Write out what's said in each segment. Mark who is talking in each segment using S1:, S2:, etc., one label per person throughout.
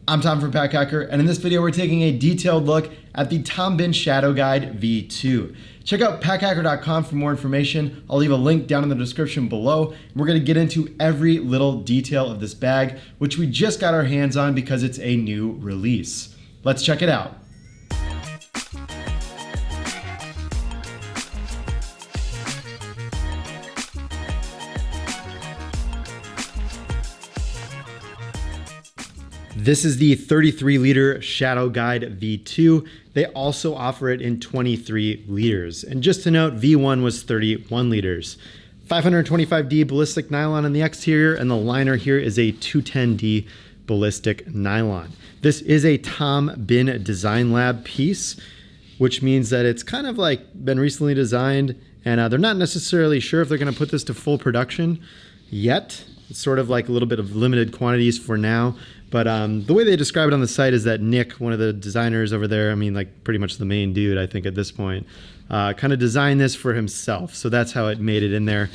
S1: I'm Tom from Pack Hacker, and in this video we're taking a detailed look at the Bihn Shadow Guide V2. Check out packhacker.com for more information. I'll leave a link down in the description below. We're going to get into every little detail of this bag, which we just got our hands on because it's a new release. Let's check it out. This is the 33-liter Shadow Guide V2. They also offer it in 23 liters. And just to note, V1 was 31 liters. 525D ballistic nylon on the exterior, and the liner here is a 210D ballistic nylon. This is a Bihn Design Lab piece, which means that it's kind of like been recently designed, and they're not necessarily sure if they're going to put this to full production yet. It's sort of like a little bit of limited quantities for now. But the way they describe it on the site is that Nick, one of the designers over there, I mean, like pretty much the main dude, I think at this point, kind of designed this for himself. So that's how it made it in there.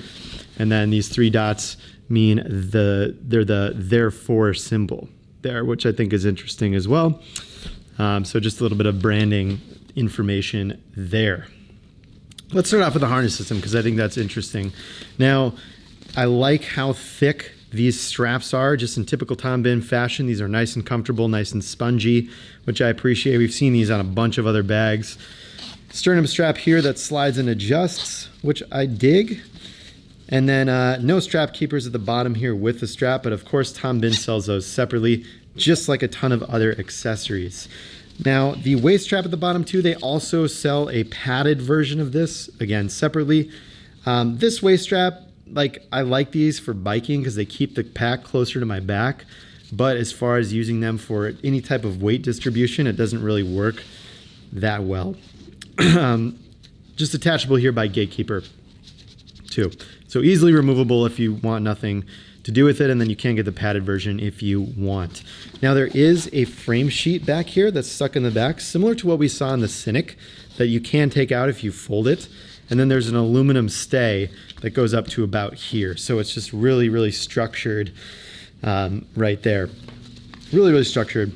S1: And then these three dots mean they're the therefore symbol there, which I think is interesting as well. So just a little bit of branding information there. Let's start off with the harness system because I think that's interesting. Now, I like how thick these straps are, just in typical Bihn fashion. These are nice and comfortable, nice and spongy, which I appreciate. We've seen these on a bunch of other bags. Sternum strap here that slides and adjusts, which I dig. And then no strap keepers at the bottom here with the strap, but of course Bihn sells those separately, just like a ton of other accessories. Now, the waist strap at the bottom too, they also sell a padded version of this, again, separately. This waist strap, I like these for biking because they keep the pack closer to my back. But as far as using them for any type of weight distribution, it doesn't really work that well. Just attachable here by Gatekeeper too. So easily removable if you want nothing to do with it, and then you can get the padded version if you want. Now there is a frame sheet back here that's stuck in the back, similar to what we saw in the Cynic, that you can take out if you fold it. And then there's an aluminum stay that goes up to about here. So it's just really, really structured right there. Really, really structured.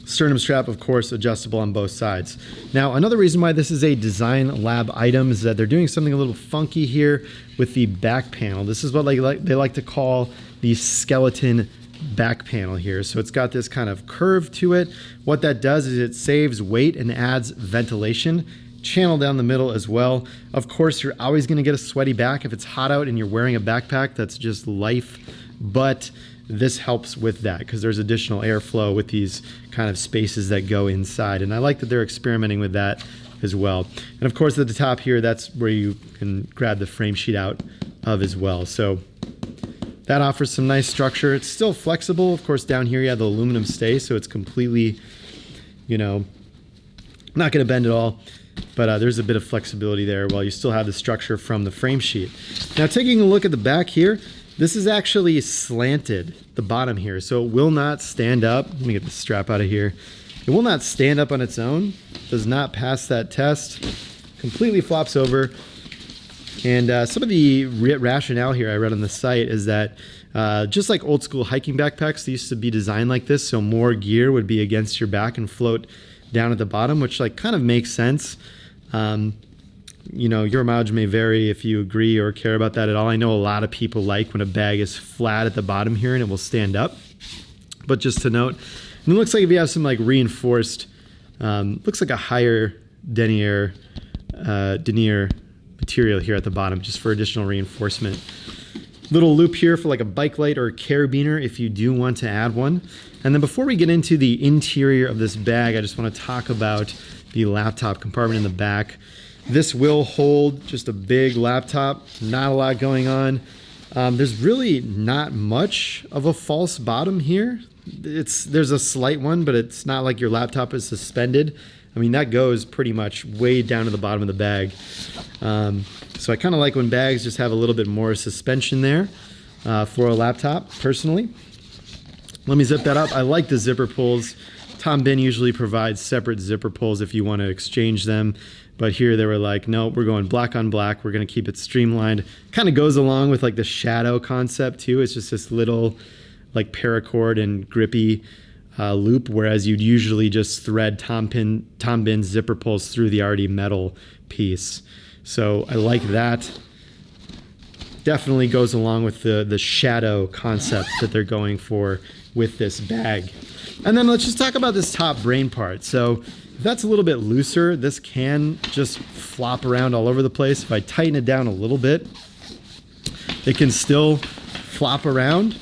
S1: Sternum strap, of course, adjustable on both sides. Now, another reason why this is a Design Lab item is that they're doing something a little funky here with the back panel. This is what they like to call the skeleton back panel here. So it's got this kind of curve to it. What that does is it saves weight and adds ventilation. Channel down the middle as well. Of course, you're always going to get a sweaty back if it's hot out and you're wearing a backpack. That's just life. But this helps with that because there's additional airflow with these kind of spaces that go inside. And I like that they're experimenting with that as well. And of course, at the top here, that's where you can grab the frame sheet out of as well. So that offers some nice structure. It's still flexible. Of course, down here you have the aluminum stay, so it's completely, not going to bend at all. But there's a bit of flexibility there while you still have the structure from the frame sheet. Now, taking a look at the back here, this is actually slanted, the bottom here, so it will not stand up. Let me get the strap out of here. It will not stand up on its own, does not pass that test, completely flops over. And some of the rationale here I read on the site is that just like old school hiking backpacks, they used to be designed like this, so more gear would be against your back and float down at the bottom, which kind of makes sense. Your mileage may vary if you agree or care about that at all. I know a lot of people like when a bag is flat at the bottom here and it will stand up. But just to note, and it looks like if you have some reinforced, looks like a higher denier material here at the bottom, just for additional reinforcement. Little loop here for a bike light or a carabiner if you do want to add one. And then before we get into the interior of this bag, I just want to talk about the laptop compartment in the back. This will hold just a big laptop, not a lot going on. There's really not much of a false bottom here. There's a slight one, but it's not like your laptop is suspended. I mean, that goes pretty much way down to the bottom of the bag. So I kind of like when bags just have a little bit more suspension there for a laptop, personally. Let me zip that up. I like the zipper pulls. Bihn usually provides separate zipper pulls if you want to exchange them. But here they were like, no, we're going black on black. We're going to keep it streamlined. Kind of goes along with the shadow concept too. It's just this little paracord and grippy loop, whereas you'd usually just thread Tom Bihn zipper pulls through the already metal piece. So I like that. Definitely goes along with the shadow concept that they're going for with this bag. And then let's just talk about this top brain part. So if that's a little bit looser, this can just flop around all over the place. If I tighten it down a little bit, it can still flop around.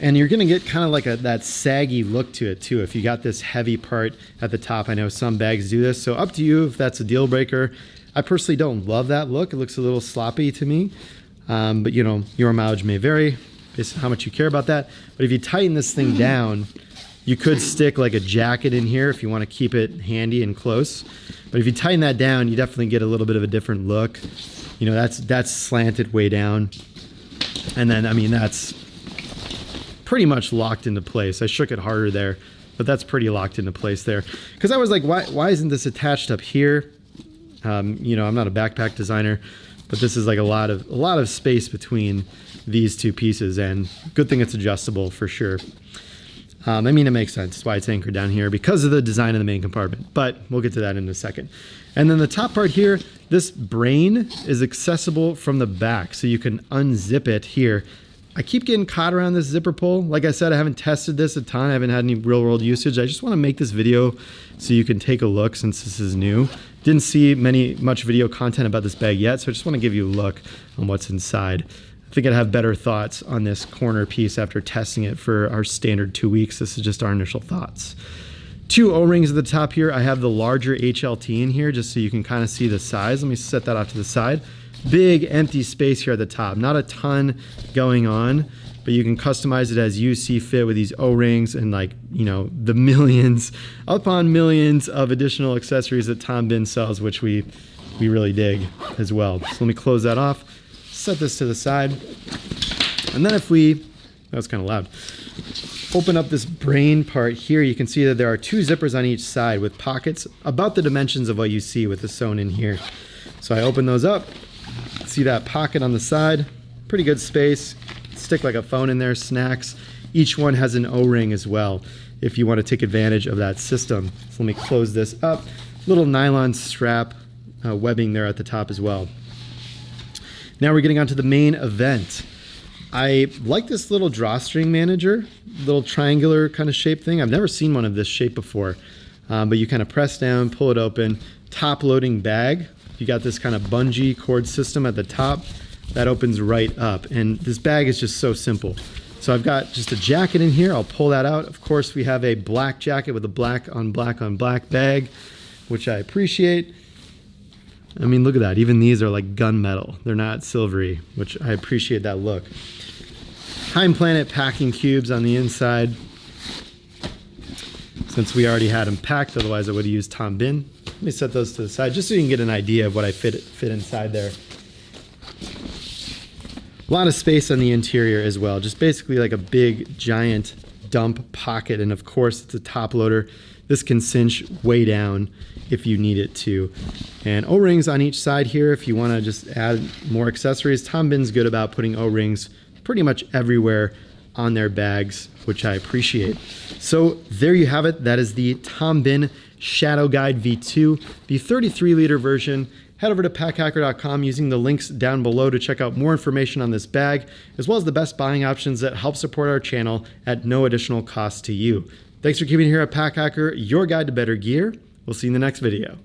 S1: And you're gonna get kind of like that saggy look to it too if you got this heavy part at the top. I know some bags do this, so up to you if that's a deal breaker. I personally don't love that look. It looks a little sloppy to me. But you know, your mileage may vary based on how much you care about that. But if you tighten this thing down, you could stick like a jacket in here if you want to keep it handy and close. But if you tighten that down, you definitely get a little bit of a different look. You know, that's slanted way down. And then, I mean, that's pretty much locked into place. I shook it harder there, but that's pretty locked into place there. Because I was like, why isn't this attached up here? You know, I'm not a backpack designer, but this is like a lot of space between these two pieces, and good thing it's adjustable for sure. I mean, it makes sense. That's why it's anchored down here, because of the design of the main compartment, but we'll get to that in a second. And then the top part here, this brain is accessible from the back, so you can unzip it here. I keep getting caught around this zipper pull. Like I said, I haven't tested this a ton. I haven't had any real world usage. I just want to make this video so you can take a look since this is new. Didn't see much video content about this bag yet, so I just want to give you a look on what's inside. I think I'd have better thoughts on this corner piece after testing it for our standard 2 weeks. This is just our initial thoughts. 2 O-rings at the top here. I have the larger HLT in here just so you can kind of see the size. Let me set that off to the side. Big empty space here at the top. Not a ton going on, but you can customize it as you see fit with these O-rings and, like, you know, the millions upon millions of additional accessories that Tom Bihn sells, which we really dig as well. So let me close that off. Set this to the side. And then if we, that was kind of loud, open up this brain part here, you can see that there are 2 zippers on each side with pockets about the dimensions of what you see with the sewn in here. So I open those up, see that pocket on the side, pretty good space, stick like a phone in there, snacks. Each one has an O-ring as well if you want to take advantage of that system. So let me close this up. Little nylon strap webbing there at the top as well. Now we're getting onto the main event. I like this little drawstring manager, little triangular kind of shape thing. I've never seen one of this shape before, but you kind of press down, pull it open, top loading bag. You got this kind of bungee cord system at the top that opens right up. And this bag is just so simple. So I've got just a jacket in here. I'll pull that out. Of course, we have a black jacket with a black on black bag, which I appreciate. I mean, look at that. Even these are like gunmetal. They're not silvery, which I appreciate that look. Time Planet packing cubes on the inside. Since we already had them packed, otherwise I would have used Tom Bihn. Let me set those to the side just so you can get an idea of what I fit inside there. A lot of space on the interior as well. Just basically like a big, giant dump pocket. And of course, it's a top loader. This can cinch way down if you need it to. And O-rings on each side here if you want to just add more accessories. Tom Bihn's good about putting O-rings pretty much everywhere on their bags, which I appreciate. So there you have it. That is the Tom Bihn Shadow Guide V2, the 33-liter version. Head over to packhacker.com using the links down below to check out more information on this bag, as well as the best buying options that help support our channel at no additional cost to you. Thanks for keeping it here at Pack Hacker, your guide to better gear. We'll see you in the next video.